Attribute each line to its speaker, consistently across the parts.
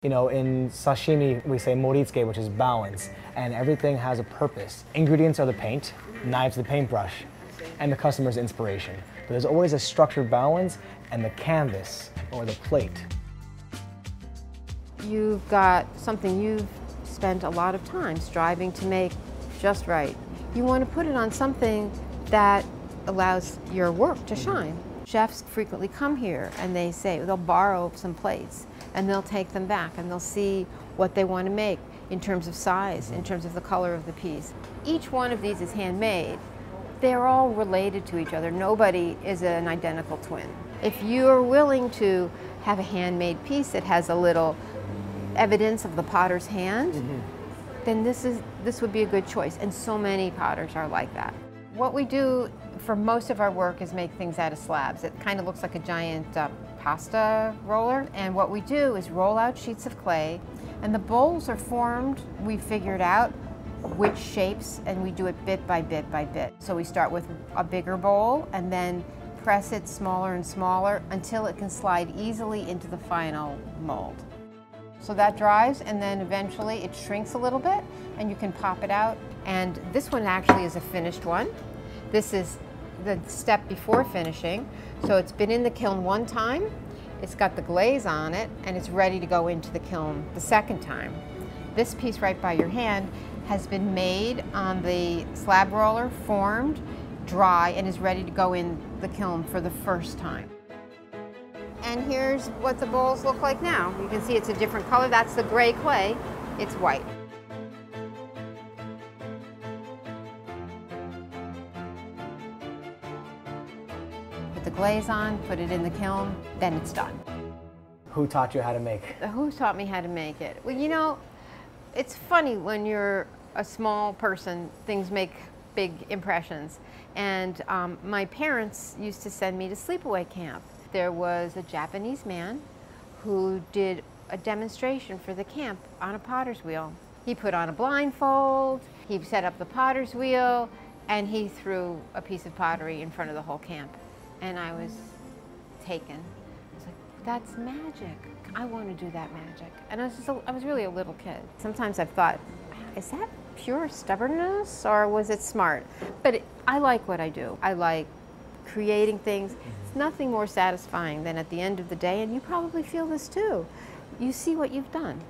Speaker 1: You know, in sashimi, we say moritsuke, which is balance, and everything has a purpose. Ingredients are the paint, knives the paintbrush, and the customer's inspiration. But there's always a structured balance and the canvas or the plate.
Speaker 2: You've got something you've spent a lot of time striving to make just right. You want to put it on something that allows your work to shine. Chefs frequently come here and they say they'll borrow some plates and they'll take them back and they'll see what they want to make in terms of size, in terms of the color of the piece. Each one of these is handmade. They're all related to each other. Nobody is an identical twin. If you're willing to have a handmade piece that has a little evidence of the potter's hand, then this would be a good choice. And so many potters are like that. What we do for most of our work is make things out of slabs. It kind of looks like a giant pasta roller. And what we do is roll out sheets of clay, and the bowls are formed. We figured out which shapes, and we do it bit by bit by bit. So we start with a bigger bowl and then press it smaller and smaller until it can slide easily into the final mold. So that dries, and then eventually it shrinks a little bit and you can pop it out. And this one actually is a finished one. This is the step before finishing. So it's been in the kiln one time, it's got the glaze on it, and it's ready to go into the kiln the second time. This piece right by your hand has been made on the slab roller, formed, dry, and is ready to go in the kiln for the first time. And here's what the bowls look like now. You can see it's a different color. That's the gray clay. It's white. Put the glaze on, put it in the kiln, then it's done.
Speaker 1: Who taught you how to make?
Speaker 2: Who taught me how to make it? Well, you know, it's funny when you're a small person, things make big impressions. And my parents used to send me to sleepaway camp. There was a Japanese man who did a demonstration for the camp on a potter's wheel. He put on a blindfold, he set up the potter's wheel, and he threw a piece of pottery in front of the whole camp. And I was taken. I was like, that's magic. I want to do that magic. And I was really a little kid. Sometimes I've thought, is that pure stubbornness or was it smart? But I like what I do. I like creating things. It's nothing more satisfying than at the end of the day, and you probably feel this too, you see what you've done.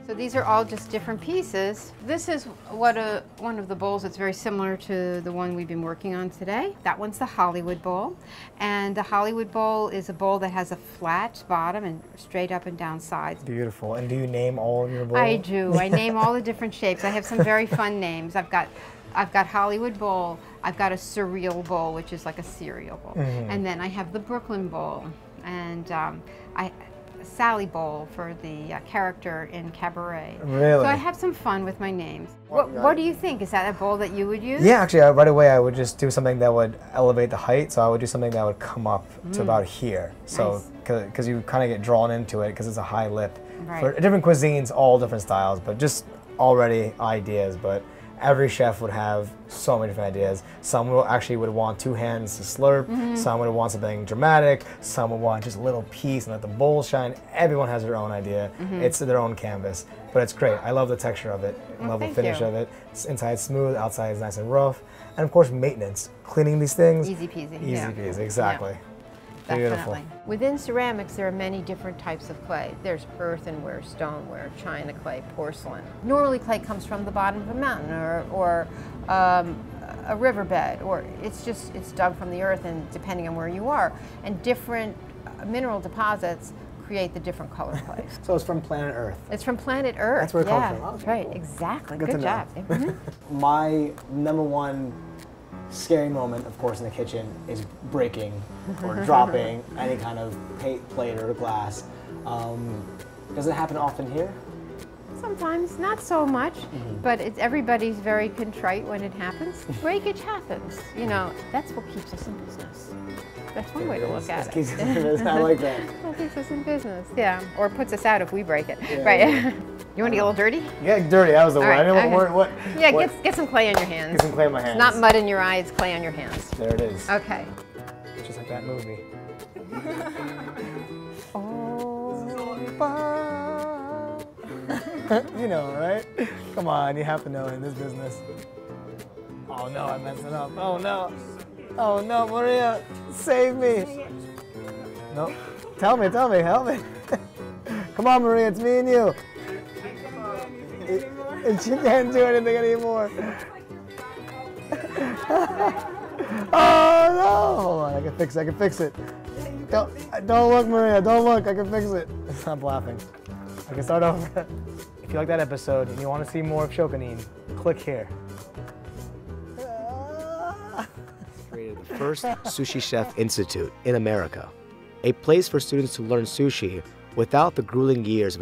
Speaker 2: So these are all just different pieces. This is one of the bowls that's very similar to the one we've been working on today. That one's the Hollywood bowl. And the Hollywood bowl is a bowl that has a flat bottom and straight up and down sides.
Speaker 1: Beautiful. And do you name all of your bowls?
Speaker 2: I do. I name all the different shapes. I have some very fun names. I've got Hollywood bowl. I've got a surreal bowl, which is like a cereal bowl. And then I have the Brooklyn bowl. And Sally bowl for the character in Cabaret.
Speaker 1: Really?
Speaker 2: So I have some fun with my names. What do you think? Is that a bowl that you would use?
Speaker 1: Yeah, actually, right away I would just do something that would elevate the height. So I would do something that would come up to about here. So, because you kind of get drawn into it because it's a high lip.
Speaker 2: Right.
Speaker 1: For different cuisines, all different styles, but just already ideas. But every chef would have so many different ideas. Some would want two hands to slurp. Some would want something dramatic. Some would want just a little piece and let the bowl shine. Everyone has their own idea. It's their own canvas, but it's great. I love the texture of it. I love the finish of it. It's inside smooth, outside is nice and rough. And of course, maintenance. Cleaning these things.
Speaker 2: Easy peasy.
Speaker 1: Easy peasy, exactly.
Speaker 2: Yeah.
Speaker 1: Beautiful.
Speaker 2: Definitely. Within ceramics, there are many different types of clay. There's earthenware, stoneware, china clay, porcelain. Normally, clay comes from the bottom of a mountain or a riverbed, or it's dug from the earth, and depending on where you are. And different mineral deposits create the different color clays.
Speaker 1: So it's from planet Earth.
Speaker 2: It's from planet Earth.
Speaker 1: That's where it comes from.
Speaker 2: That's right, cool. Exactly. Good job.
Speaker 1: My #1 scary moment, of course, in the kitchen is breaking or dropping any kind of plate or glass. Does it happen often here?
Speaker 2: Sometimes, not so much, but everybody's very contrite when it happens. Breakage happens, you know, that's what keeps us in business. That's one way to look at it.
Speaker 1: Keeps us in business. I like that.
Speaker 2: That keeps us in business, yeah. Or puts us out if we break it, right? You want to get a little dirty?
Speaker 1: Get dirty, that was the word.
Speaker 2: Right,
Speaker 1: I mean, what?
Speaker 2: Yeah, get some clay on your hands.
Speaker 1: Get some clay on my hands.
Speaker 2: It's not mud in your eye, it's clay on your hands.
Speaker 1: There it is.
Speaker 2: Okay.
Speaker 1: Just like that movie. You know, right? Come on, you have to know in this business. Oh no, I messed it up. Oh no. Oh no, Maria, save me. No, tell me, help me. Come on, Maria, it's me and you. And she can't do anything anymore. Oh no! Hold on, I can fix it. Don't look, Maria, don't look, I can fix it. Stop laughing. I can start over. If you like that episode and you want to see more of Shokunin, click here. Created the first Sushi Chef Institute in America, a place for students to learn sushi without the grueling years of